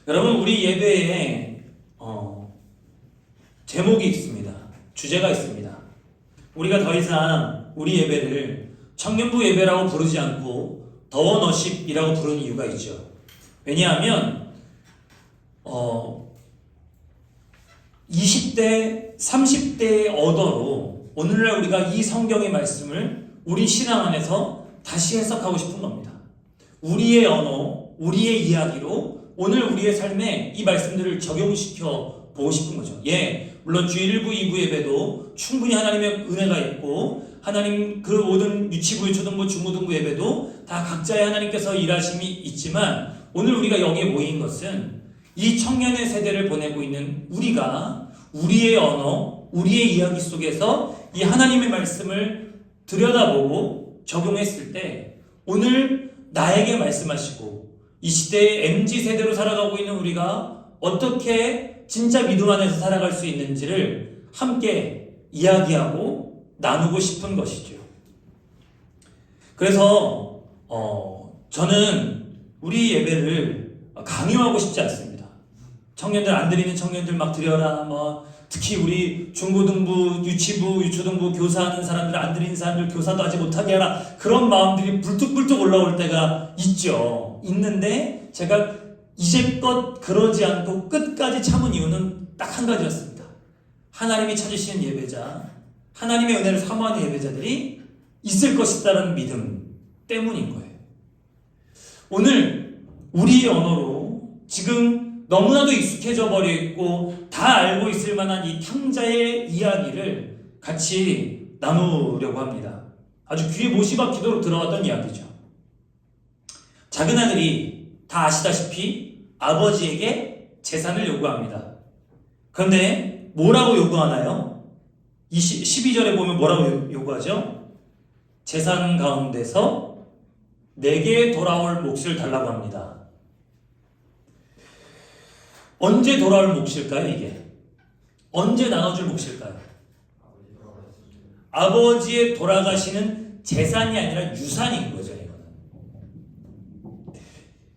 여러분, 우리 예배에 제목이 있습니다. 주제가 있습니다. 우리가 더 이상 우리 예배를 청년부 예배라고 부르지 않고 더워너십이라고 부르는 이유가 있죠. 왜냐하면 20대, 30대의 언어로 오늘날 우리가 이 성경의 말씀을 우리 신앙 안에서 다시 해석하고 싶은 겁니다. 우리의 언어, 우리의 이야기로 오늘 우리의 삶에 이 말씀들을 적용시켜 보고 싶은 거죠. 물론 주일 1부, 2부 예배도 충분히 하나님의 은혜가 있고 하나님 그 모든 유치부, 초등부, 중고등부 예배도 다 각자의 하나님께서 일하심이 있지만 오늘 우리가 여기에 모인 것은 이 청년의 세대를 보내고 있는 우리가 우리의 언어, 우리의 이야기 속에서 이 하나님의 말씀을 들여다보고 적용했을 때 오늘 나에게 말씀하시고 이 시대의 MZ세대로 살아가고 있는 우리가 어떻게 진짜 믿음 안에서 살아갈 수 있는지를 함께 이야기하고 나누고 싶은 것이죠. 그래서 저는 우리 예배를 강요하고 싶지 않습니다. 청년들 안 드리는 청년들 막 드려라, 특히 우리 중고등부, 유치부, 유초등부 교사하는 사람들 안 드리는 사람들 교사도 하지 못하게 하라, 그런 마음들이 불뚝불뚝 올라올 때가 있죠. 있는데 제가 이제껏 그러지 않고 끝까지 참은 이유는 딱 한 가지였습니다. 하나님이 찾으시는 예배자, 하나님의 은혜를 사모하는 예배자들이 있을 것이다라는 믿음 때문인 거예요. 오늘 우리의 언어로 지금 너무나도 익숙해져 버려 있고 다 알고 있을 만한 이 탕자의 이야기를 같이 나누려고 합니다. 아주 귀에 못이 박히도록 들어왔던 이야기죠. 작은 아들이 다 아시다시피 아버지에게 재산을 요구합니다. 그런데 뭐라고 요구하나요? 12절에 보면 뭐라고 요구하죠? 재산 가운데서 내게 돌아올 몫을 달라고 합니다. 언제 돌아올 몫일까요, 이게? 언제 나눠줄 몫일까요? 아버지의 돌아가시는 재산이 아니라 유산인 거죠, 이거는.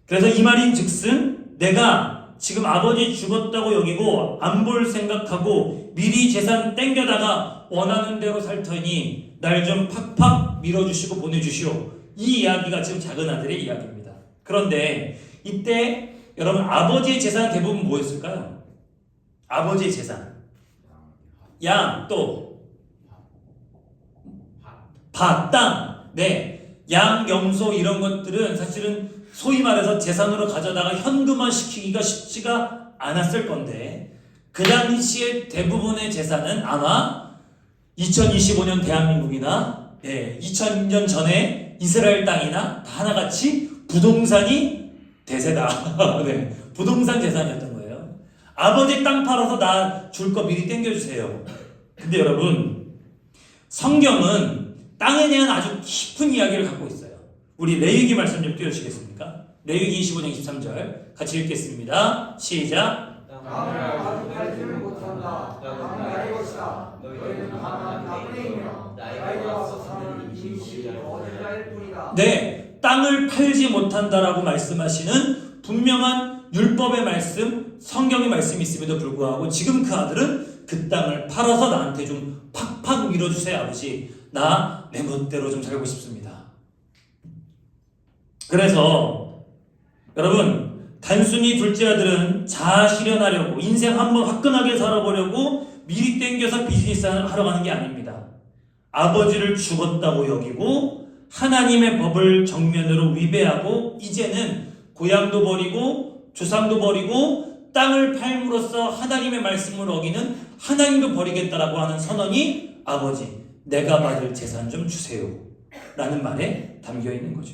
그래서 이 말인 즉슨 내가 지금 아버지 죽었다고 여기고 안 볼 생각하고 미리 재산 땡겨다가 원하는 대로 살 터니 날 좀 팍팍 밀어주시고 보내주시오. 이 이야기가 지금 작은 아들의 이야기입니다. 그런데 이때 여러분, 아버지의 재산은 대부분 뭐였을까요? 아버지의 재산, 양, 또 밭, 땅. 양, 염소 이런 것들은 사실은 소위 말해서 재산으로 가져다가 현금화 시키기가 쉽지가 않았을 건데 그 당시에 대부분의 재산은 아마 2025년 대한민국이나 2000년 전에 이스라엘 땅이나 다 하나같이 부동산이 대세다. 부동산 재산이었던 거예요. 아버지 땅 팔아서 나 줄 거 미리 땡겨주세요. 근데 여러분, 성경은 땅에 대한 아주 깊은 이야기를 갖고 있어요. 우리 레위기 말씀 좀 띄워주시겠습니까? 레위기 25장 23절 같이 읽겠습니다. 시작. 땅을 아주 팔지를 못한다. 땅은 나의 것이다. 너희는 다만 나무이며 나에게 와서 사는 임시 거주자일 뿐이다. 땅을 팔지 못한다라고 말씀하시는 분명한 율법의 말씀, 성경의 말씀이 있음에도 불구하고 지금 그 아들은 그 땅을 팔아서 나한테 좀 팍팍 밀어주세요, 아버지. 나 내 멋대로 좀 살고 싶습니다. 그래서 여러분, 단순히 둘째 아들은 자아 실현하려고 인생 한번 화끈하게 살아보려고 미리 땡겨서 비즈니스 하러 가는 게 아닙니다. 아버지를 죽었다고 여기고 하나님의 법을 정면으로 위배하고 이제는 고향도 버리고 조상도 버리고 땅을 팔므로써 하나님의 말씀을 어기는 하나님도 버리겠다라고 하는 선언이 아버지, 내가 받을 재산 좀 주세요 라는 말에 담겨 있는 거죠.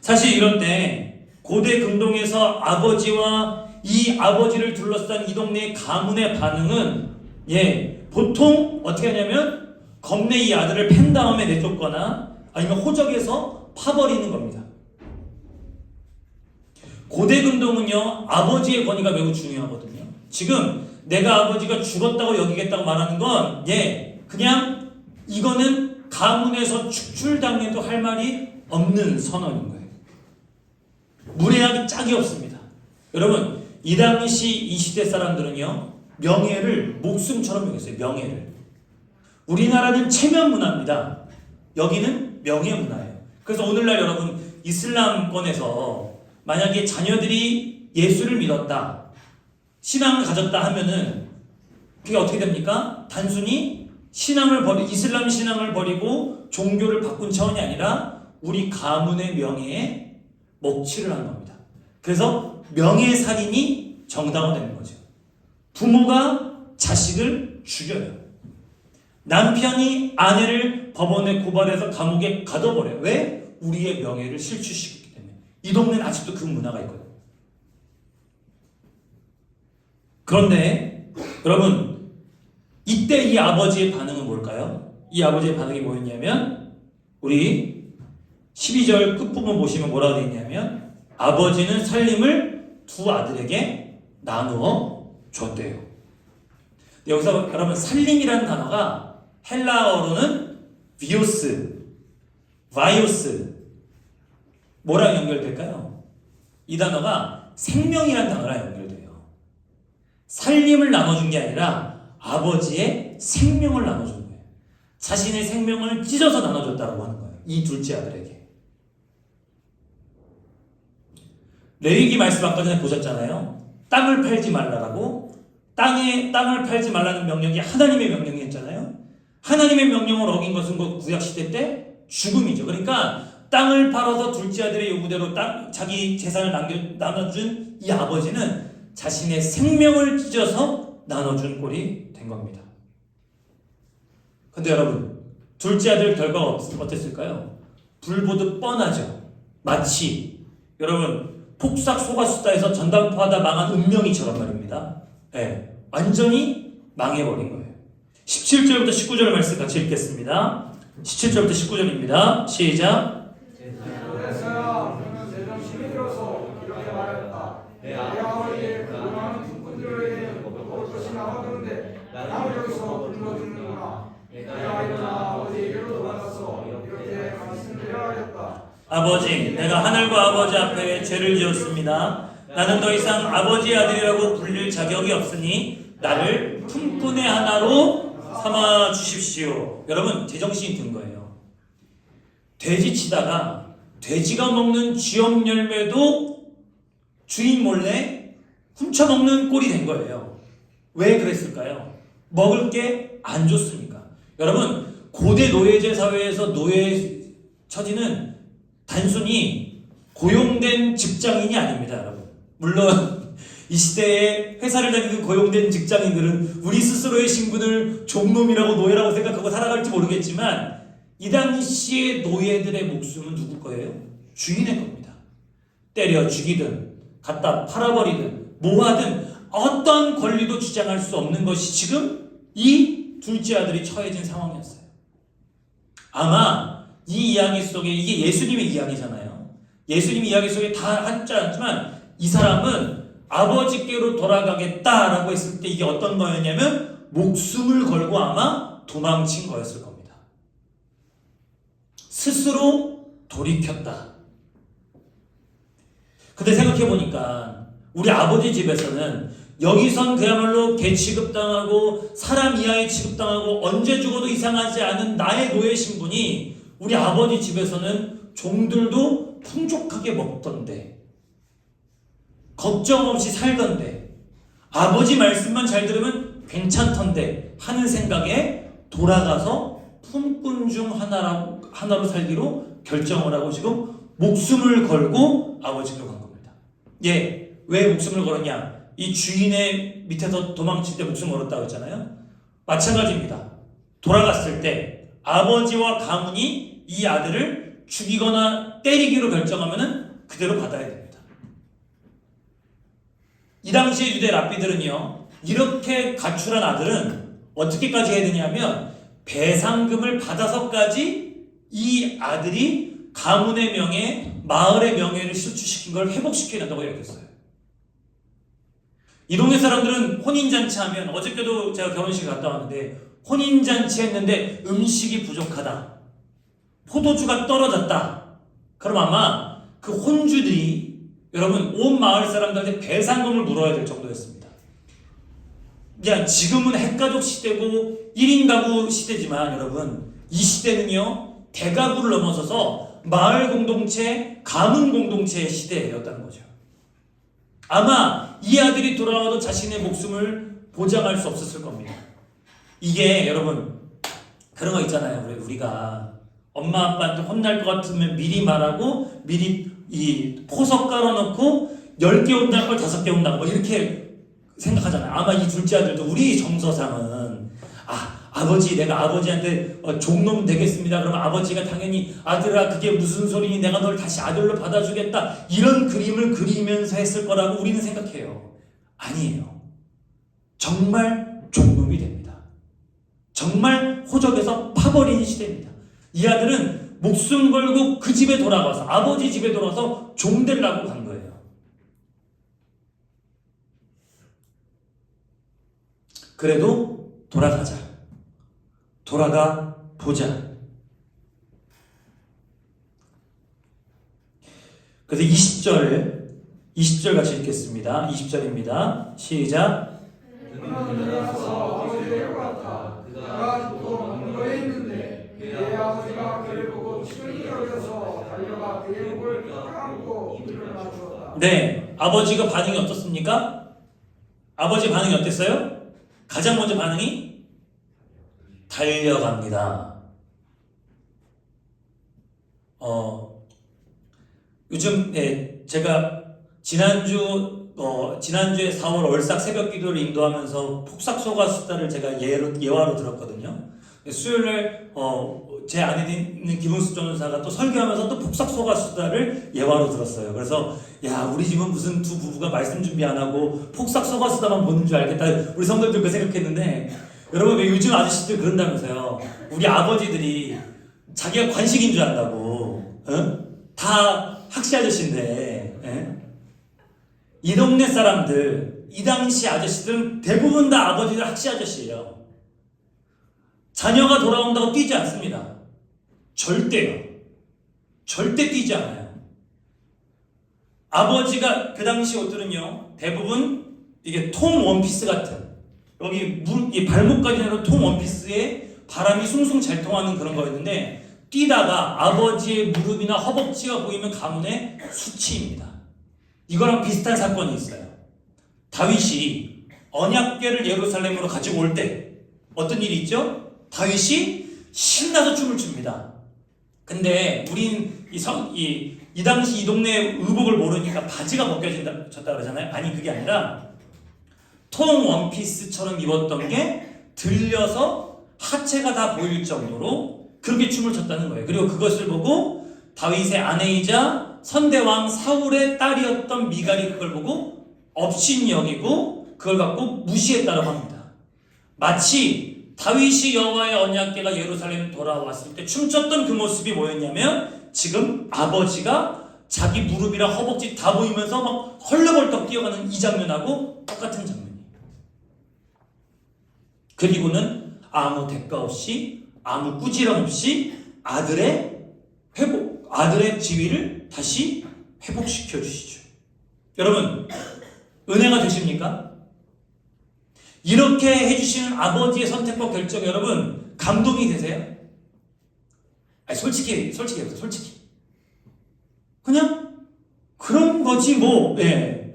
사실 이럴 때 고대 금동에서 아버지와 이 아버지를 둘러싼 이 동네의 가문의 반응은 보통 어떻게 하냐면 겁내 이 아들을 팬 다음에 내쫓거나 아니면 호적에서 파버리는 겁니다. 고대 금동은요, 아버지의 권위가 매우 중요하거든요. 지금 내가 아버지가 죽었다고 여기겠다고 말하는 건 그냥 이거는 가문에서 축출당해도 할 말이 없는 선언인 거예요. 무례하기 짝이 없습니다. 여러분, 이 당시 이 시대 사람들은요, 명예를 목숨처럼 여겼어요. 명예를. 우리나라는 체면 문화입니다. 여기는 명예 문화예요. 그래서 오늘날 여러분, 이슬람권에서 만약에 자녀들이 예수를 믿었다, 신앙을 가졌다 하면은 그게 어떻게 됩니까? 단순히 이슬람 신앙을 버리고 종교를 바꾼 차원이 아니라 우리 가문의 명예에 먹칠을 한 겁니다. 그래서 명예살인이 정당화되는 거죠. 부모가 자식을 죽여요. 남편이 아내를 법원에 고발해서 감옥에 가둬버려요. 왜? 우리의 명예를 실추시켰기 때문에. 이 동네는 아직도 그 문화가 있거든요. 그런데 여러분, 이때 이 아버지의 반응은 뭘까요? 이 아버지의 반응이 뭐였냐면, 우리 12절 끝부분 보시면 뭐라고 되어 있냐면, 아버지는 살림을 두 아들에게 나누어 줬대요. 여기서 여러분, 살림이라는 단어가 헬라어로는 비오스, 바이오스, 뭐랑 연결될까요? 이 단어가 생명이라는 단어랑 연결돼요. 살림을 나눠준 게 아니라 아버지의 생명을 나눠준 거예요. 자신의 생명을 찢어서 나눠줬다고 하는 거예요. 이 둘째 아들에게. 레위기 말씀 아까 전에 보셨잖아요. 땅을 팔지 말라라고. 땅을 팔지 말라는 명령이 하나님의 명령이었잖아요. 하나님의 명령을 어긴 것은 그 구약시대 때 죽음이죠. 그러니까 땅을 팔아서 둘째 아들의 요구대로 자기 재산을 나눠준 이 아버지는 자신의 생명을 찢어서 나눠준 꼴이 된 겁니다. 근데 여러분, 둘째 아들 결과가 어땠을까요? 불보듯 뻔하죠. 마치 여러분, 폭삭 속았수다에서 전당포하다 망한 운명이처럼 말입니다. 네, 완전히 망해버린 거예요. 17절부터 19절 말씀 같이 읽겠습니다. 17절부터 19절입니다. 시작. 그래서야 그는 제정신이 들어서 이렇게 말했다. 내 아버지의 불만한 군꾼들에게 먹을 것이 남았는데 나를 여기서 불러주는구나. 내가 일어나 아버지에게로 돌아가서 이렇게 말씀드려야겠다. 아버지, 내가 하늘과 아버지 앞에 죄를 지었습니다. 나는 더 이상 아버지의 아들이라고 불릴 자격이 없으니 나를 품꾼의 하나로 삼아 주십시오. 여러분, 제정신이 든 거예요. 돼지 치다가 돼지가 먹는 쥐염 열매도 주인 몰래 훔쳐먹는 꼴이 된 거예요. 왜 그랬을까요? 먹을 게 안 좋으니까. 여러분, 고대 노예제 사회에서 노예 처지는 단순히 고용된 직장인이 아닙니다, 여러분. 물론 이 시대에 회사를 다니는 고용된 직장인들은 우리 스스로의 신분을 종놈이라고 노예라고 생각하고 살아갈지 모르겠지만, 이 당시의 노예들의 목숨은 누구 거예요? 주인의 겁니다. 때려 죽이든 갖다 팔아버리든 뭐하든 어떤 권리도 주장할 수 없는 것이 지금 이 둘째 아들이 처해진 상황이었어요. 아마 이 이야기 속에, 이게 예수님의 이야기잖아요. 예수님 이야기 속에 다 하지 않지만 이 사람은 아버지께로 돌아가겠다라고 했을 때 이게 어떤 거였냐면 목숨을 걸고 아마 도망친 거였을 겁니다. 스스로 돌이켰다. 근데 생각해보니까 우리 아버지 집에서는 여기선 그야말로 개 취급당하고 사람 이하에 취급당하고 언제 죽어도 이상하지 않은 나의 노예 신분이 우리 아버지 집에서는 종들도 풍족하게 먹던데, 걱정 없이 살던데, 아버지 말씀만 잘 들으면 괜찮던데 하는 생각에 돌아가서 품꾼 중 하나로 살기로 결정을 하고 지금 목숨을 걸고 아버지로 간 겁니다. 예, 왜 목숨을 걸었냐? 이 주인의 밑에서 도망칠 때 목숨 걸었다고 했잖아요. 마찬가지입니다. 돌아갔을 때 아버지와 가문이 이 아들을 죽이거나 때리기로 결정하면은 그대로 받아야 됩니다. 이 당시의 유대 랍비들은요, 이렇게 가출한 아들은 어떻게까지 해야 되냐면 배상금을 받아서까지 이 아들이 가문의 명예, 마을의 명예를 실추시킨 걸 회복시켜야 된다고 여겼어요. 이 동네 사람들은 혼인잔치 하면, 어저께도 제가 결혼식에 갔다 왔는데 혼인잔치 했는데 음식이 부족하다, 포도주가 떨어졌다, 그럼 아마 그 혼주들이 여러분 온 마을 사람들한테 배상금을 물어야 될 정도였습니다. 그냥 지금은 핵가족 시대고 1인 가구 시대지만 여러분 이 시대는요 대가구를 넘어서서 마을 공동체, 가문 공동체의 시대였다는 거죠. 아마 이 아들이 돌아와도 자신의 목숨을 보장할 수 없었을 겁니다. 이게 여러분 그런 거 있잖아요. 우리가 엄마 아빠한테 혼날 것 같으면 미리 말하고 미리 이 포석 깔아놓고 10개 온다는 걸 5개 온다고 뭐 이렇게 생각하잖아요. 아마 이 둘째 아들도 우리 정서상은 아버지 내가 아버지한테 종놈 되겠습니다. 그러면 아버지가 당연히 아들아 그게 무슨 소리니 내가 널 다시 아들로 받아주겠다 이런 그림을 그리면서 했을 거라고 우리는 생각해요. 아니에요. 정말 종놈이 됩니다. 정말 호적에서 파버린 시대입니다. 이 아들은 목숨 걸고 그 집에 돌아가서 아버지 집에 돌아서 종 되려고 간 거예요. 그래도 돌아가자. 돌아가 보자. 그래서 20절 같이 읽겠습니다. 20절입니다. 시작. 그는 일어나서 아버지를 갔다. 그가 보통 언도에 있는데 그의 아버지가 그를 보고 친히 여겨서 달려가 그의 목을 깎고 일어나 주었다. 네, 아버지가 반응이 어떻습니까? 아버지 반응이 어땠어요? 가장 먼저 반응이 달려갑니다. 요즘 제가 지난주에 4월 얼싹 새벽 기도를 인도하면서 폭삭 소가수다를 제가 예화로 들었거든요. 수요일에 제 안에 있는 김은수 전도사가 또 설교하면서 또 폭삭 소가수다를 예화로 들었어요. 그래서 야 우리 집은 무슨 두 부부가 말씀 준비 안 하고 폭삭 소가수다만 보는 줄 알겠다. 우리 성도들 그 생각했는데 여러분 왜 요즘 아저씨들 그런다면서요. 우리 아버지들이 자기가 관식인 줄 안다고 다 학시 아저씨인데 이 동네 사람들 이 당시 아저씨들은 대부분 다 아버지들 학시 아저씨예요. 자녀가 돌아온다고 뛰지 않습니다. 절대요. 절대 뛰지 않아요. 아버지가 그 당시 옷들은요 대부분 이게 통 원피스 같은 여기 이 발목까지 내는 통 원피스에 바람이 숭숭 잘 통하는 그런 거였는데 뛰다가 아버지의 무릎이나 허벅지가 보이면 가문의 수치입니다. 이거랑 비슷한 사건이 있어요. 다윗이 언약궤를 예루살렘으로 가지고 올 때 어떤 일이 있죠? 다윗이 신나서 춤을 춥니다. 근데 우린 이 당시 이 동네 의복을 모르니까 바지가 벗겨졌다 그러잖아요. 아니 그게 아니라 통 원피스처럼 입었던 게 들려서 하체가 다 보일 정도로 그렇게 춤을 췄다는 거예요. 그리고 그것을 보고 다윗의 아내이자 선대왕 사울의 딸이었던 미갈이 그걸 보고 업신여기고 그걸 갖고 무시했다고 합니다. 마치 다윗이 여호와의 언약궤가 예루살렘에 돌아왔을 때 춤췄던 그 모습이 뭐였냐면 지금 아버지가 자기 무릎이랑 허벅지 다 보이면서 막 헐레벌떡 뛰어가는 이 장면하고 똑같은 장면이에요. 그리고는 아무 대가 없이 아무 꾸지람 없이 아들의 지위를 다시 회복시켜 주시죠. 여러분 은혜가 되십니까? 이렇게 해주시는 아버지의 선택과 결정 여러분 감동이 되세요? 아니 솔직히 그냥 그런 거지 뭐. 예.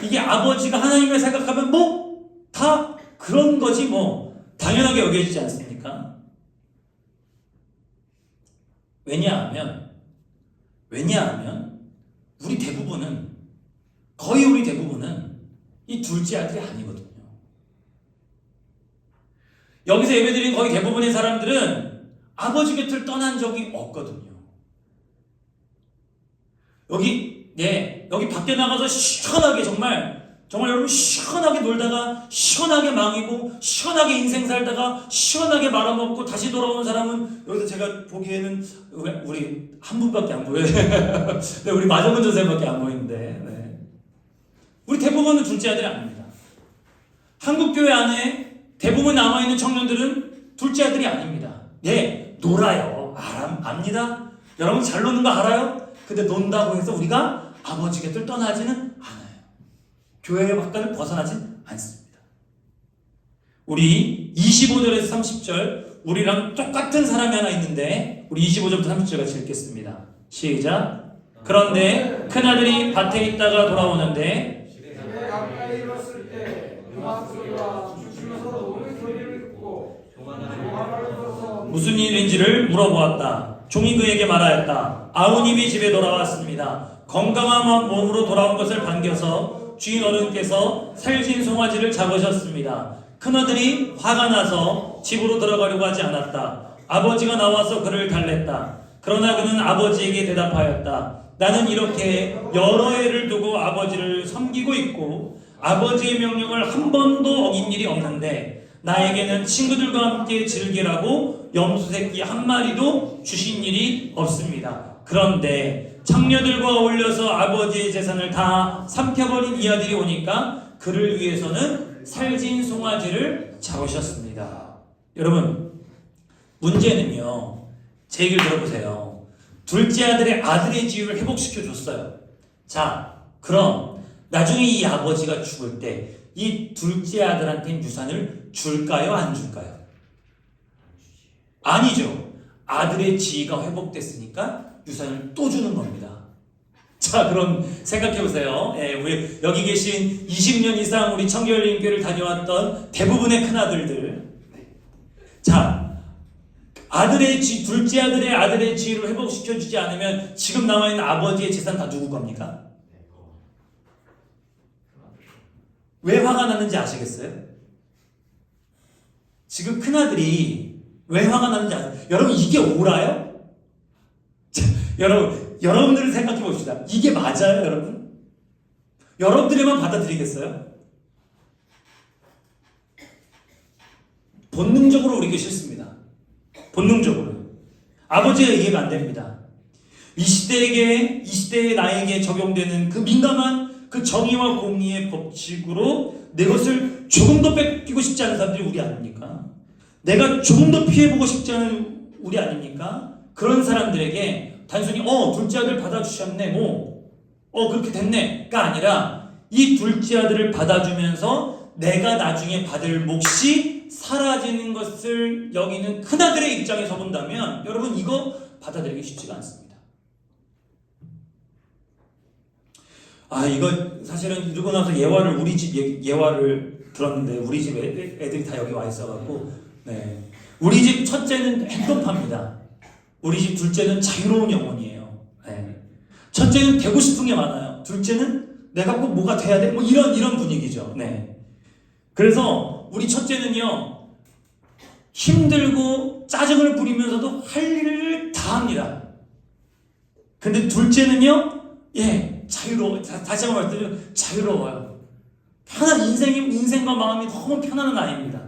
이게 아버지가 하나님을 생각하면 뭐 다 그런 거지 뭐 당연하게 여겨지지 않습니까? 왜냐하면 거의 우리 대부분은 이 둘째 아들이 아니거든요. 여기서 예배드린 거의 대부분의 사람들은 아버지 곁을 떠난 적이 없거든요. 여기 밖에 나가서 시원하게 정말 여러분 시원하게 놀다가 시원하게 망이고 시원하게 인생 살다가 시원하게 말아먹고 다시 돌아오는 사람은 여기서 제가 보기에는 우리 한 분밖에 안 보여요. 네, 우리 마정은 전사님밖에 안 보이는데 네. 우리 대부분은 둘째 아들이 아닙니다. 한국교회 안에 대부분 남아있는 청년들은 둘째 아들이 아닙니다. 네, 놀아요. 압니다. 여러분 잘 노는 거 알아요? 근데 논다고 해서 우리가 아버지 곁을 떠나지는 않아요. 교회 밖을 벗어나진 않습니다. 우리 25절에서 30절 우리랑 똑같은 사람이 하나 있는데 우리 25절부터 30절 같이 읽겠습니다. 시작. 그런데 큰아들이 밭에 있다가 돌아오는데 집에 가까이 이뤘을 때 음악 소리와 춤추면서 노는 소리를 듣고 종아를 서서 무슨 일인지를 물어보았다. 종이 그에게 말하였다. 아우님이 집에 돌아왔습니다. 건강한 몸으로 돌아온 것을 반겨서 주인 어른께서 살진 송아지를 잡으셨습니다. 큰아들이 화가 나서 집으로 들어가려고 하지 않았다. 아버지가 나와서 그를 달랬다. 그러나 그는 아버지에게 대답하였다. 나는 이렇게 여러 해를 두고 아버지를 섬기고 있고 아버지의 명령을 한 번도 어긴 일이 없는데 나에게는 친구들과 함께 즐기라고 염소 새끼 한 마리도 주신 일이 없습니다. 그런데 장녀들과 어울려서 아버지의 재산을 다 삼켜버린 이 아들이 오니까 그를 위해서는 살진 송아지를 잡으셨습니다. 여러분, 문제는요, 제 얘기를 들어보세요. 둘째 아들의 지위를 회복시켜 줬어요. 자, 그럼 나중에 이 아버지가 죽을 때 이 둘째 아들한테는 유산을 줄까요? 안 줄까요? 아니죠. 아들의 지위가 회복됐으니까 유산을 또 주는 겁니다. 자, 그럼 생각해 보세요. 우리 여기 계신 20년 이상 우리 청교열린교회를 다녀왔던 대부분의 큰아들들. 자, 둘째 아들의 지위를 회복시켜주지 않으면 지금 남아있는 아버지의 재산 다 누구 겁니까? 왜 화가 났는지 아시겠어요? 지금 큰아들이 왜 화가 났는지 아세요? 여러분, 이게 옳아요? 자, 여러분들을 생각해 봅시다. 이게 맞아요, 여러분? 여러분들이만 받아들이겠어요? 본능적으로 우리가 싫습니다. 본능적으로. 아버지가 이해가 안 됩니다. 20대의 나에게 적용되는 그 민감한 그 정의와 공의의 법칙으로 내 것을 조금 더 뺏기고 싶지 않은 사람들이 우리 아닙니까? 내가 조금 더 피해보고 싶지 않은 우리 아닙니까? 그런 사람들에게 단순히 둘째 아들 받아주셨네 그렇게 됐네가 아니라 이 둘째 아들을 받아주면서 내가 나중에 받을 몫이 사라지는 것을 여기는 큰아들의 입장에서 본다면 여러분, 이거 받아들이기 쉽지가 않습니다. 이거 사실은 이러고 나서 우리 집 예화를 들었는데 우리 집 애들이 다 여기 와 있어갖고 우리 집 첫째는 행동파입니다. 우리 집 둘째는 자유로운 영혼이에요. 첫째는 되고 싶은 게 많아요. 둘째는 내가 꼭 뭐가 돼야 돼? 이런 분위기죠. 그래서 우리 첫째는요, 힘들고 짜증을 부리면서도 할 일을 다 합니다. 근데 둘째는요, 다시 한번 말씀드리면 자유로워요. 인생과 마음이 너무 편안한 아이입니다.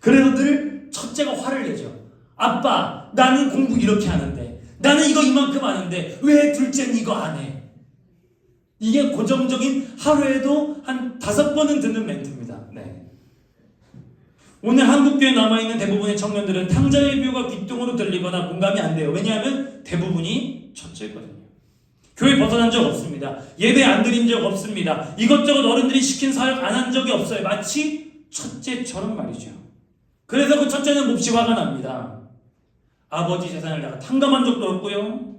그래서 늘 첫째가 화를 내죠. 아빠, 나는 공부 이렇게 하는데, 나는 이거 이만큼 하는데 왜 둘째는 이거 안 해? 이게 고정적인 하루에도 한 5번은 듣는 멘트입니다. 오늘 한국교회에 남아있는 대부분의 청년들은 탕자의 비유가 귓등으로 들리거나 공감이 안 돼요. 왜냐하면 대부분이 첫째거든요. 교회 벗어난 적 없습니다. 예배 안 드린 적 없습니다. 이것저것 어른들이 시킨 사역 안 한 적이 없어요. 마치 첫째처럼 말이죠. 그래서 그 첫째는 몹시 화가 납니다. 아버지 재산을 내가 탕감한 적도 없고요.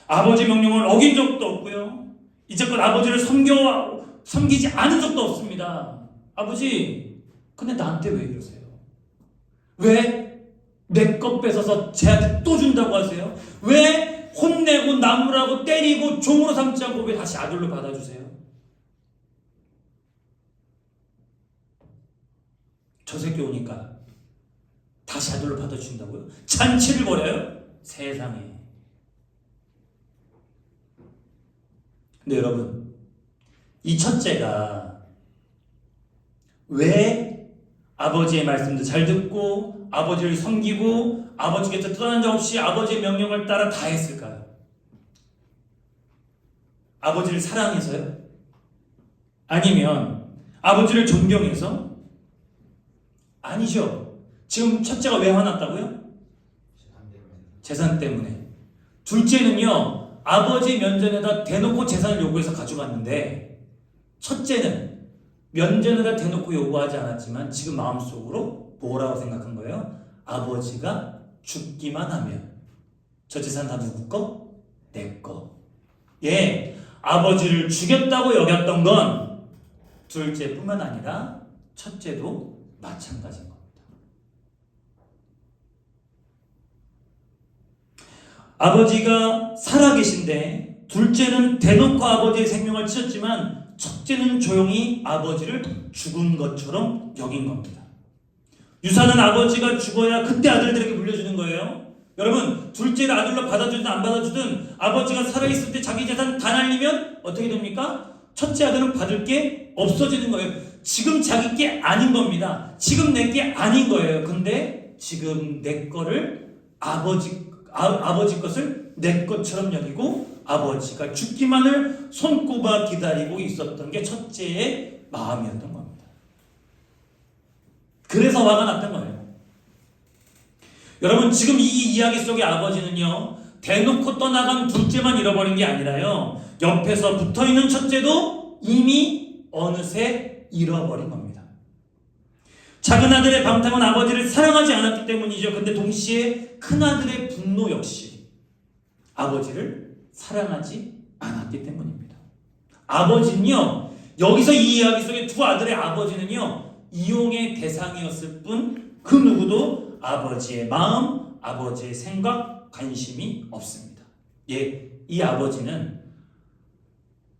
아버지 명령을 어긴 적도 없고요. 이제껏 아버지를 섬기지 않은 적도 없습니다. 아버지, 근데 나한테 왜 이러세요? 왜 내 것 뺏어서 쟤한테 또 준다고 하세요? 왜 혼내고 나무라고 때리고 종으로 삼지 않고 왜 다시 아들로 받아주세요? 저 새끼 오니까 다시 아들로 받아주신다고요? 잔치를 벌여요? 세상에. 근데 여러분, 이 첫째가 왜 아버지의 말씀도 잘 듣고 아버지를 섬기고 아버지 곁에 떠난 적 없이 아버지의 명령을 따라 다 했을까요? 아버지를 사랑해서요? 아니면 아버지를 존경해서? 아니죠. 지금 첫째가 왜 화났다고요? 재산 때문에. 둘째는요, 아버지 면전에다 대놓고 재산을 요구해서 가져갔는데 첫째는 면전에다 대놓고 요구하지 않았지만 지금 마음속으로 뭐라고 생각한 거예요? 아버지가 죽기만 하면 저 재산 다 누구 거? 내 거. 예, 아버지를 죽였다고 여겼던 건 둘째뿐만 아니라 첫째도 마찬가지인 겁니다. 아버지가 살아계신데 둘째는 대놓고 아버지의 생명을 치렀지만 첫째는 조용히 아버지를 죽은 것처럼 여긴 겁니다. 유산은 아버지가 죽어야 그때 아들들에게 물려주는 거예요. 여러분, 둘째를 아들로 받아주든 안 받아주든 아버지가 살아있을 때 자기 재산 다 날리면 어떻게 됩니까? 첫째 아들은 받을 게 없어지는 거예요. 지금 자기 게 아닌 겁니다. 지금 내 게 아닌 거예요. 근데 지금 내 거를 아버지 것을 내 것처럼 여기고 아버지가 죽기만을 손꼽아 기다리고 있었던 게 첫째의 마음이었던 겁니다. 그래서 화가 났던 거예요. 여러분, 지금 이 이야기 속의 아버지는요, 대놓고 떠나간 둘째만 잃어버린 게 아니라요, 옆에서 붙어있는 첫째도 이미 어느새 잃어버린 겁니다. 작은 아들의 방탕은 아버지를 사랑하지 않았기 때문이죠. 근데 동시에 큰 아들의 분노 역시 아버지를 사랑하지 않았기 때문입니다. 아버지는요, 여기서 이 이야기 속의 두 아들의 아버지는요, 이용의 대상이었을 뿐 그 누구도 아버지의 마음, 아버지의 생각, 관심이 없습니다. 예, 이 아버지는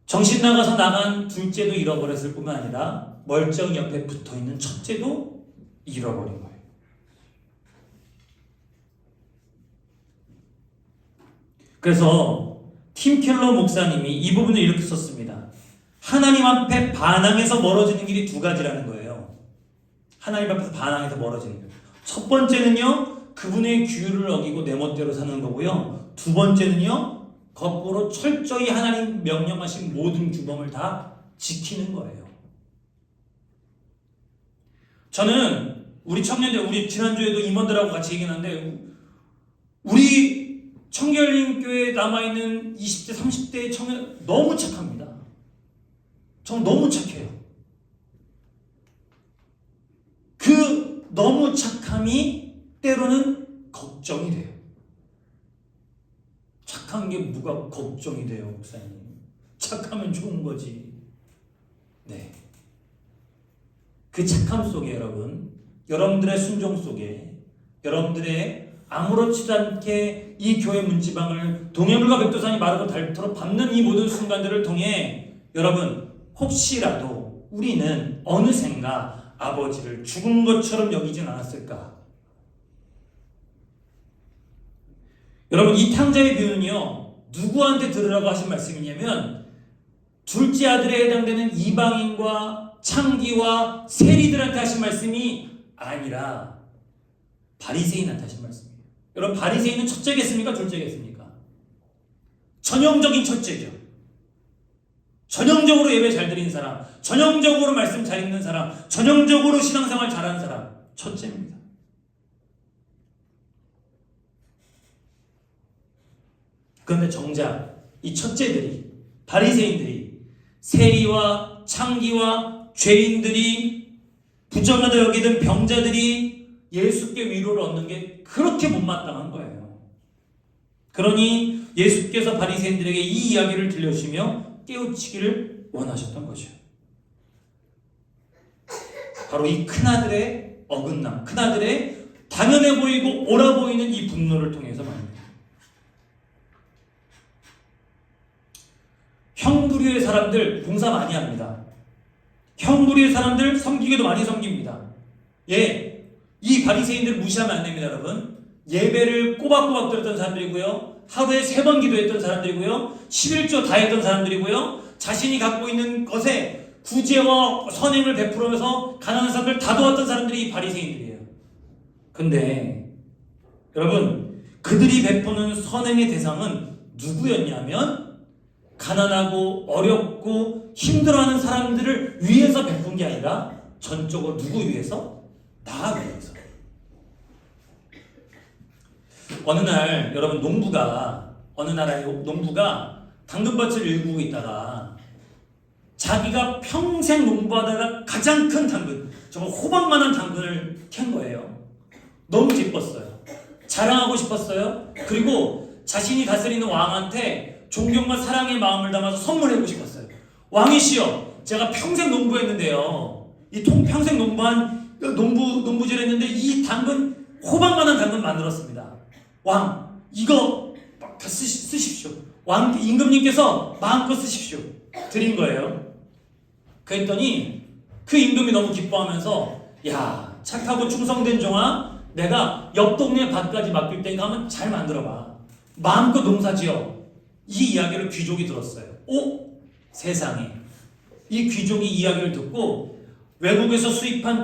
정신 나가서 나간 둘째도 잃어버렸을 뿐만 아니라 멀쩡히 옆에 붙어있는 첫째도 잃어버린 거예요. 그래서 팀 켈러 목사님이 이 부분을 이렇게 썼습니다. 하나님 앞에 반항해서 멀어지는 길이 두 가지라는 거예요. 하나님 앞에서 반항해서 멀어지는 거예요. 첫 번째는요, 그분의 규율을 어기고 내 멋대로 사는 거고요. 두 번째는요, 거꾸로 철저히 하나님 명령하신 모든 규범을 다 지키는 거예요. 저는 우리 청년들, 우리 지난주에도 임원들하고 같이 얘기했는데, 우리 청결림교회에 남아있는 20대, 30대의 청년 너무 착합니다. 저는 너무 착해요. 그 너무 착함이 때로는 걱정이 돼요. 착한 게 뭐가 걱정이 돼요, 목사님? 착하면 좋은 거지. 네. 그 착함 속에 여러분들의 순종 속에, 여러분들의 아무렇지도 않게 이 교회 문지방을 동해물과 백두산이 마르고 닳도록 밟는 이 모든 순간들을 통해 여러분, 혹시라도 우리는 어느샌가 아버지를 죽은 것처럼 여기진 않았을까? 여러분, 이 탕자의 비유는요, 누구한테 들으라고 하신 말씀이냐면 둘째 아들에 해당되는 이방인과 창기와 세리들한테 하신 말씀이 아니라 바리새인한테 하신 말씀이에요. 여러분, 바리새인은 첫째겠습니까? 둘째겠습니까? 전형적인 첫째죠. 전형적으로 예배 잘 드린 사람, 전형적으로 말씀 잘 읽는 사람, 전형적으로 신앙생활 잘하는 사람, 첫째입니다. 그런데 정작 이 첫째들이, 바리새인들이, 세리와 창기와 죄인들이, 부정하다 여기던 병자들이 예수께 위로를 얻는 게 그렇게 못마땅한 거예요. 그러니 예수께서 바리새인들에게 이 이야기를 들려주시며 깨우치기를 원하셨던 거죠. 바로 이 큰아들의 어긋남, 큰아들의 당연해 보이고 옳아 보이는 이 분노를 통해서 말입니다. 형부류의 사람들 봉사 많이 합니다. 형부류의 사람들 섬기기도 많이 섬깁니다. 예, 이 바리새인들 무시하면 안 됩니다, 여러분. 예배를 꼬박꼬박 드렸던 사람들이고요, 하루에 3번 기도했던 사람들이고요, 11조 다 했던 사람들이고요, 자신이 갖고 있는 것에 구제와 선행을 베풀어서 가난한 사람들 다 도왔던 사람들이 이 바리새인들이에요. 근데 여러분, 그들이 베푸는 선행의 대상은 누구였냐면 가난하고 어렵고 힘들어하는 사람들을 위해서 베푼 게 아니라 전적으로 누구 위해서? 나 위해서. 어느 날 여러분, 농부가 어느 나라의 농부가 당근밭을 일구고 있다가 자기가 평생 농부하다가 가장 큰 당근, 정말 호박만한 당근을 캔 거예요. 너무 기뻤어요. 자랑하고 싶었어요. 그리고 자신이 다스리는 왕한테 존경과 사랑의 마음을 담아서 선물해주고 싶었어요. 왕이시여, 제가 평생 농부했는데요. 평생 농부질 했는데 이 당근, 호박만한 당근 만들었습니다. 왕, 이거 다 쓰십시오. 왕, 임금님께서 마음껏 쓰십시오. 드린 거예요. 그랬더니 그 임금이 너무 기뻐하면서, 야, 착하고 충성된 종아, 내가 옆 동네 밭까지 맡길 테니까 한번 잘 만들어봐. 마음껏 농사지어. 이 이야기를 귀족이 들었어요. 오? 세상에. 이 귀족이 이야기를 듣고 외국에서 수입한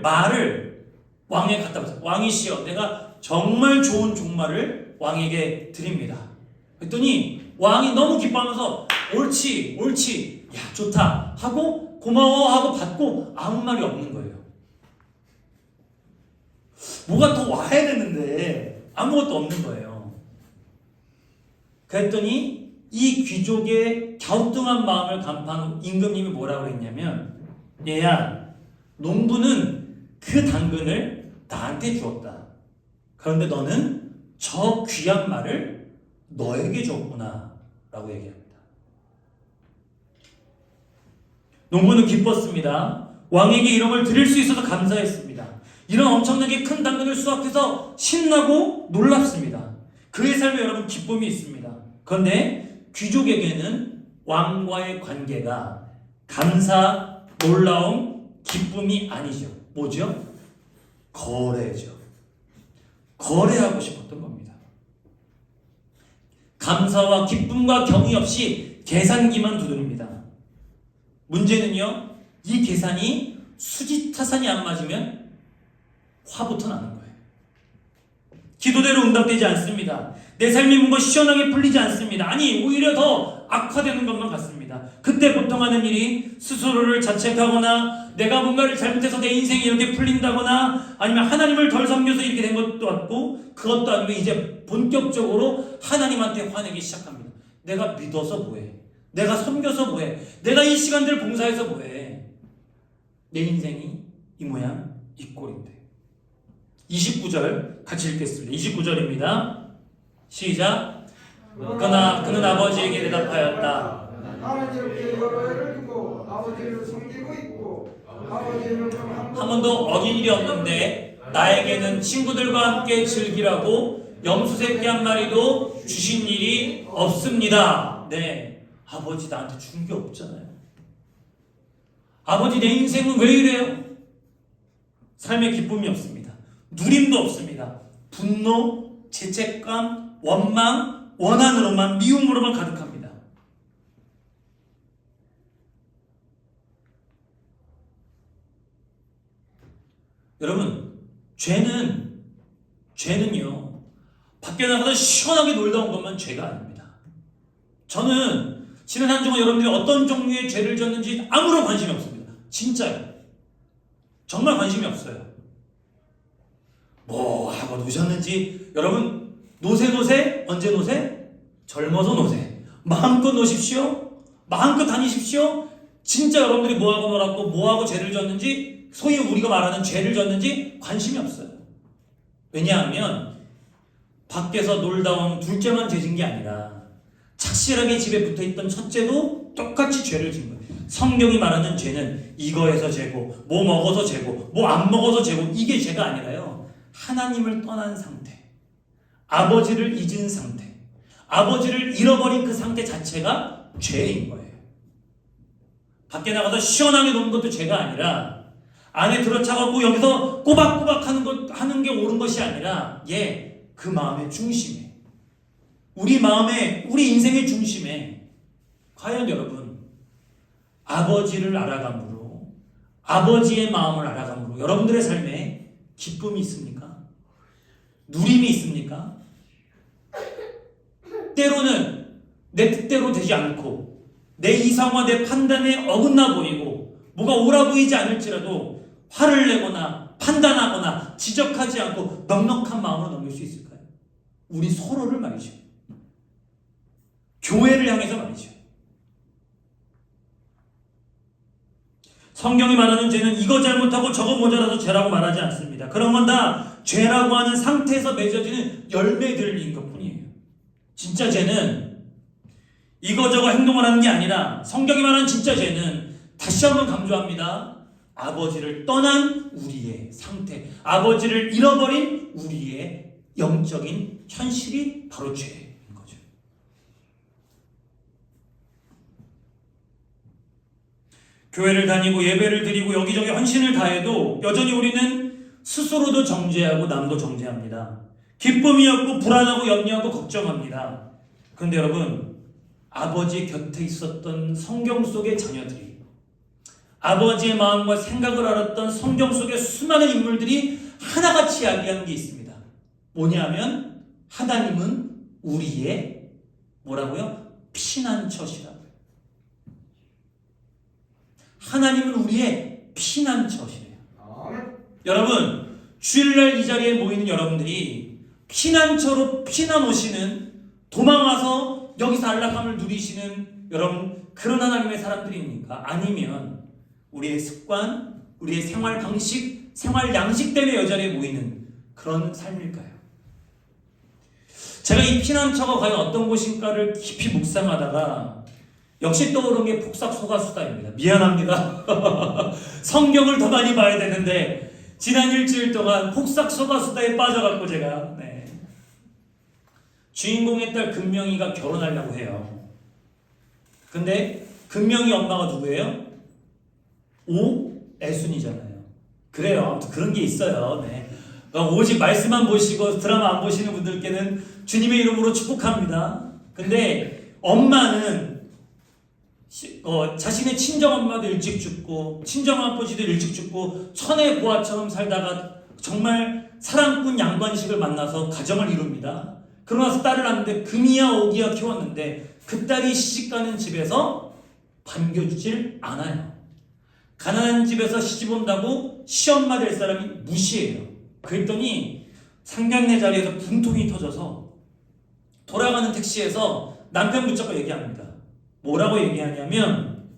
말을 왕에게 갖다 줬어요. 왕이시여, 내가 정말 좋은 종말을 왕에게 드립니다. 그랬더니 왕이 너무 기뻐하면서 옳지, 옳지, 야, 좋다 하고 고마워하고 받고 아무 말이 없는 거예요. 뭐가 더 와야 되는데 아무것도 없는 거예요. 그랬더니 이 귀족의 갸우뚱한 마음을 간파한 임금님이 뭐라고 그랬냐면, 얘야, 농부는 그 당근을 나한테 주었다. 그런데 너는 저 귀한 말을 너에게 줬구나 라고 얘기합니다. 농부는 기뻤습니다. 왕에게 이런 걸 드릴 수 있어서 감사했습니다. 이런 엄청나게 큰 당근을 수확해서 신나고 놀랍습니다. 그의 삶에 여러분 기쁨이 있습니다. 그런데 귀족에게는 왕과의 관계가 감사, 놀라움, 기쁨이 아니죠. 뭐죠? 거래죠. 거래하고 싶었던 겁니다. 감사와 기쁨과 경의 없이 계산기만 두드립니다. 문제는요, 이 계산이 수지타산이 안 맞으면 화부터 나는 거예요. 기도대로 응답되지 않습니다. 내 삶이 뭔가 시원하게 풀리지 않습니다. 아니, 오히려 더 악화되는 것만 같습니다. 그때 보통 하는 일이 스스로를 자책하거나 내가 뭔가를 잘못해서 내 인생이 이렇게 풀린다거나 아니면 하나님을 덜 섬겨서 이렇게 된 것도 같고, 그것도 아니면 이제 본격적으로 하나님한테 화내기 시작합니다. 내가 믿어서 뭐해? 내가 섬겨서 뭐해? 내가 이 시간들 봉사해서 뭐해? 내 인생이 이 모양 이 꼴인데. 29절 같이 읽겠습니다. 29절입니다. 시작. 그러나 그는 아버지에게 대답하였다. 나는 이렇게 여러 해를 두고 아버지를 섬기고 있고 아버지를 한 번도 어긴 일이 없는데 나에게는 친구들과 함께 즐기라고 염소새끼 한 마리도 주신 일이 없습니다. 네, 아버지 나한테 준 게 없잖아요. 아버지 내 인생은 왜 이래요? 삶에 기쁨이 없습니다. 누림도 없습니다. 분노, 죄책감, 원망, 원한으로만, 미움으로만 가득합니다. 여러분, 죄는요, 밖에 나가서 시원하게 놀다 온 것만 죄가 아닙니다. 저는 지난 한 주간 여러분들이 어떤 종류의 죄를 졌는지 아무런 관심이 없습니다. 진짜요. 정말 관심이 없어요. 뭐 하고 노셨는지. 여러분, 노세 언제 노세? 젊어서 노세. 마음껏 노십시오. 마음껏 다니십시오. 진짜 여러분들이 뭐하고 놀았고 뭐하고 죄를 졌는지, 소위 우리가 말하는 죄를 졌는지 관심이 없어요. 왜냐하면 밖에서 놀다 온 둘째만 죄진 게 아니라 착실하게 집에 붙어있던 첫째도 똑같이 죄를 진 거예요. 성경이 말하는 죄는 이거에서 죄고, 뭐 먹어서 죄고, 뭐 안 먹어서 죄고, 이게 죄가 아니라요, 하나님을 떠난 상태, 아버지를 잊은 상태, 아버지를 잃어버린 그 상태 자체가 죄인 거예요. 밖에 나가서 시원하게 노는 것도 죄가 아니라, 안에 들어차갖고 여기서 꼬박꼬박 하는 게 옳은 것이 아니라, 그 마음의 중심에, 우리 마음의, 우리 인생의 중심에, 과연 여러분, 아버지를 알아감으로, 아버지의 마음을 알아감으로 여러분들의 삶에 기쁨이 있습니까? 누림이 있습니까? 때로는 내 뜻대로 되지 않고 내 이상과 내 판단에 어긋나 보이고 뭐가 옳아 보이지 않을지라도 화를 내거나 판단하거나 지적하지 않고 넉넉한 마음으로 넘길 수 있을까요? 우리 서로를 말이죠. 교회를 향해서 말이죠. 성경이 말하는 죄는 이거 잘못하고 저거 모자라서 죄라고 말하지 않습니다. 그런 건 다 죄라고 하는 상태에서 맺어지는 열매들인 것뿐이에요. 진짜 죄는 이거저거 행동을 하는 게 아니라 성경이 말하는 진짜 죄는 다시 한번 강조합니다. 아버지를 떠난 우리의 상태, 아버지를 잃어버린 우리의 영적인 현실이 바로 죄인 거죠. 교회를 다니고 예배를 드리고 여기저기 헌신을 다해도 여전히 우리는 스스로도 정죄하고 남도 정죄합니다. 기쁨이 없고 불안하고 염려하고 걱정합니다. 그런데 여러분, 아버지 곁에 있었던 성경 속의 자녀들이, 아버지의 마음과 생각을 알았던 성경 속의 수많은 인물들이 하나같이 이야기하는 게 있습니다. 뭐냐면 하나님은 우리의 뭐라고요? 피난처시라고요. 하나님은 우리의 피난처시래요. 여러분, 주일날 이 자리에 모이는 여러분들이 피난처로 피난 오시는, 도망와서 여기서 안락함을 누리시는 여러분 그런 하나님의 사람들입니까? 아니면 우리의 습관, 우리의 생활 방식, 생활 양식 때문에 이 자리에 모이는 그런 삶일까요? 제가 이 피난처가 과연 어떤 곳인가를 깊이 묵상하다가 역시 떠오른 게 폭삭소가수다입니다. 미안합니다. 성경을 더 많이 봐야 되는데 지난 일주일 동안 폭삭소가수다에 빠져갖고 제가 주인공의 딸 금명이가 결혼하려고 해요. 근데 금명이 엄마가 누구예요? 오애순이잖아요. 그래요. 아무튼 그런 게 있어요. 네. 오직 말씀만 보시고 드라마 안 보시는 분들께는 주님의 이름으로 축복합니다. 근데 엄마는 자신의 친정엄마도 일찍 죽고 친정아버지도 일찍 죽고 천의 고아처럼 살다가 정말 사랑꾼 양관식을 만나서 가정을 이룹니다. 그러고 나서 딸을 낳는데 금이야 오기야 키웠는데 그 딸이 시집가는 집에서 반겨주질 않아요. 가난한 집에서 시집 온다고 시엄마 될 사람이 무시해요. 그랬더니 상견례 자리에서 분통이 터져서 돌아가는 택시에서 남편 붙잡고 얘기합니다. 뭐라고 얘기하냐면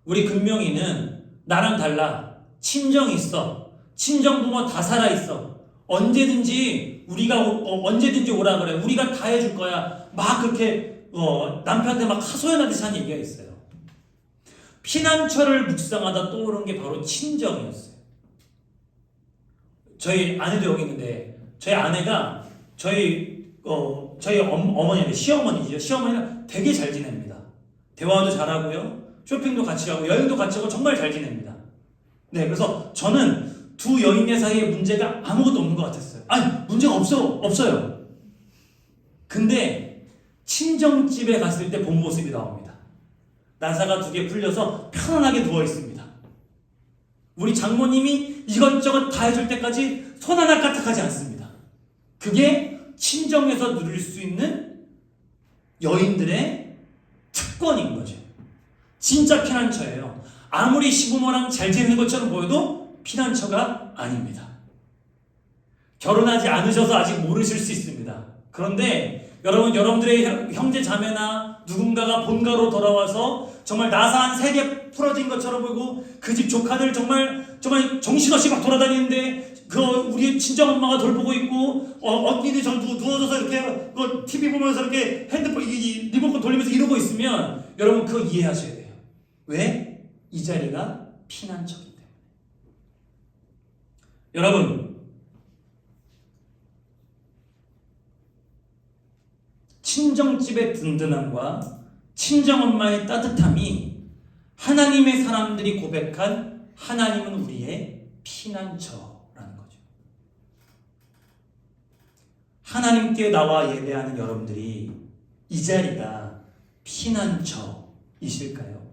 우리 금명이는 나랑 달라. 친정 있어. 친정 부모 다 살아있어. 언제든지 언제든지 오라 그래. 우리가 다 해줄 거야. 막 그렇게 남편한테 막 하소연하듯이 한 얘기가 있어요. 피난처를 묵상하다 떠오른 게 바로 친정이었어요. 저희 아내도 여기 있는데 저희 아내가 저희 어머니는 시어머니죠. 시어머니가 되게 잘 지냅니다. 대화도 잘하고요. 쇼핑도 같이 하고 여행도 같이 하고 정말 잘 지냅니다. 네, 그래서 저는 두 여인의 사이에 문제가 아무것도 없는 것 같았어요. 아니, 문제가 없어요. 근데 친정집에 갔을 때 본 모습이 나옵니다. 나사가 두 개 풀려서 편안하게 누워 있습니다. 우리 장모님이 이것저것 다 해줄 때까지 손 하나 까딱하지 않습니다. 그게 친정에서 누릴 수 있는 여인들의 특권인 거죠. 진짜 피난처예요. 아무리 시부모랑 잘 지내는 것처럼 보여도 피난처가 아닙니다. 결혼하지 않으셔서 아직 모르실 수 있습니다. 그런데 여러분들의 형제 자매나 누군가가 본가로 돌아와서 정말 나사 한 3개 풀어진 것처럼 보이고 그 집 조카들 정말 정신없이 막 돌아다니는데 우리 친정엄마가 돌보고 있고 언니들 누워져서 이렇게 TV 보면서 이렇게 핸드폰 리모컨 돌리면서 이러고 있으면 여러분 그거 이해하셔야 돼요. 왜? 이 자리가 피난처기 때문에. 여러분, 친정집의 든든함과 친정엄마의 따뜻함이 하나님의 사람들이 고백한 하나님은 우리의 피난처라는 거죠. 하나님께 나와 예배하는 여러분들이 이 자리가 피난처이실까요?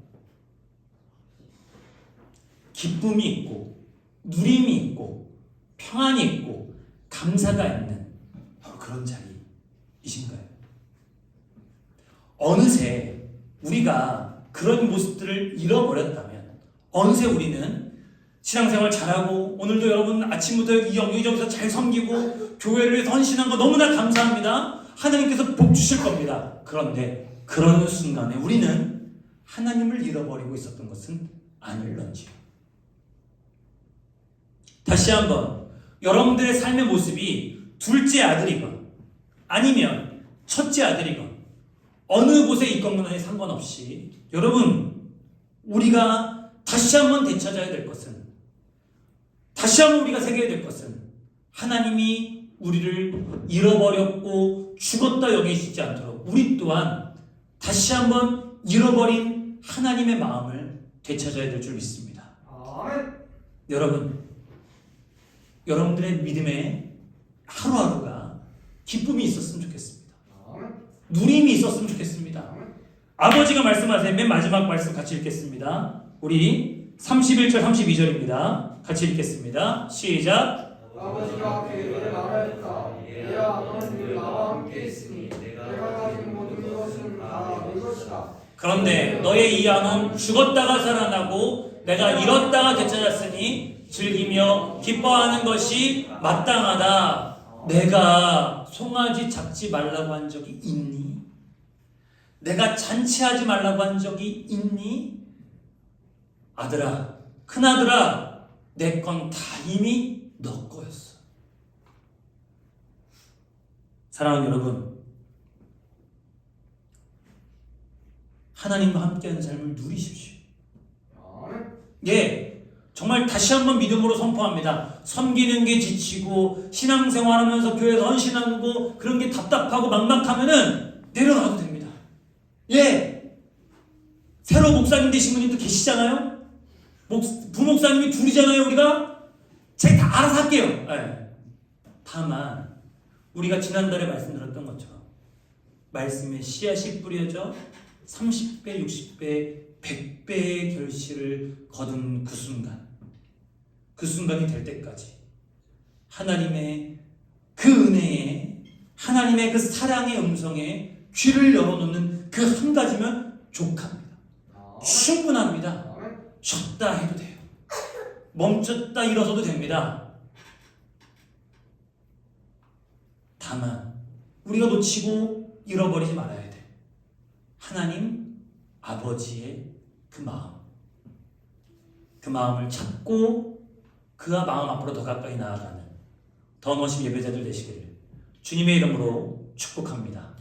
기쁨이 있고 누림이 있고 평안이 있고 감사가 있는 바로 그런 자리이신가요? 어느새 우리가 그런 모습들을 잃어버렸다면 어느새 우리는 신앙생활 잘하고 오늘도 여러분 아침부터 여기저기서 잘 섬기고 교회를 위해서 헌신한 거 너무나 감사합니다. 하나님께서 복 주실 겁니다. 그런데 그런 순간에 우리는 하나님을 잃어버리고 있었던 것은 아닐런지요. 다시 한번 여러분들의 삶의 모습이 둘째 아들이건 아니면 첫째 아들이건 어느 곳에 있건 상관없이 여러분 우리가 다시 한번 되찾아야 될 것은 다시 한번 우리가 새겨야 될 것은 하나님이 우리를 잃어버렸고 죽었다 여기시지 않도록 우리 또한 다시 한번 잃어버린 하나님의 마음을 되찾아야 될 줄 믿습니다. 아멘. 여러분, 여러분들의 믿음에 하루하루가 기쁨이 있었으면 좋겠습니다. 아멘. 누림이 있었으면 좋겠습니다. 아멘. 아버지가 말씀하세요. 맨 마지막 말씀 같이 읽겠습니다. 우리 31절 32절입니다. 같이 읽겠습니다. 시작. 아버지가 그에게 말하였다. 얘야 너는 늘 나와 함께 있으니 내가 가진 모든 것은 다 네 것이다. 그런데 너의 이 양은 죽었다가 살아나고 내가 잃었다가 되찾았으니 즐기며 기뻐하는 것이 마땅하다. 내가 송아지 잡지 말라고 한 적이 있니? 내가 잔치하지 말라고 한 적이 있니? 아들아, 큰아들아, 내 건 다 이미 너 거였어. 사랑하는 여러분, 하나님과 함께하는 삶을 누리십시오. 아멘. 예, 정말 다시 한번 믿음으로 선포합니다. 섬기는 게 지치고 신앙생활하면서 교회에서 헌신하고 그런 게 답답하고 막막하면은 내려놔도 됩니다. 예, 새로 목사님 되신 분들도 계시잖아요. 부목사님이 둘이잖아요. 우리가 제가 다 알아서 할게요. 예. 다만 우리가 지난달에 말씀드렸던 것처럼 말씀에 씨앗이 뿌려져 30배, 60배, 100배의 결실을 거둔 그 순간이 될 때까지 하나님의 그 은혜에 하나님의 그 사랑의 음성에 귀를 열어놓는 그 한 가지면 족합니다. 충분합니다. 쉬었다 해도 돼요. 멈췄다 일어서도 됩니다. 다만 우리가 놓치고 잃어버리지 말아야 돼. 하나님 아버지의 그 마음을 찾고 그와 마음 앞으로 더 가까이 나아가는 더 멋진 예배자들 되시기를 주님의 이름으로 축복합니다.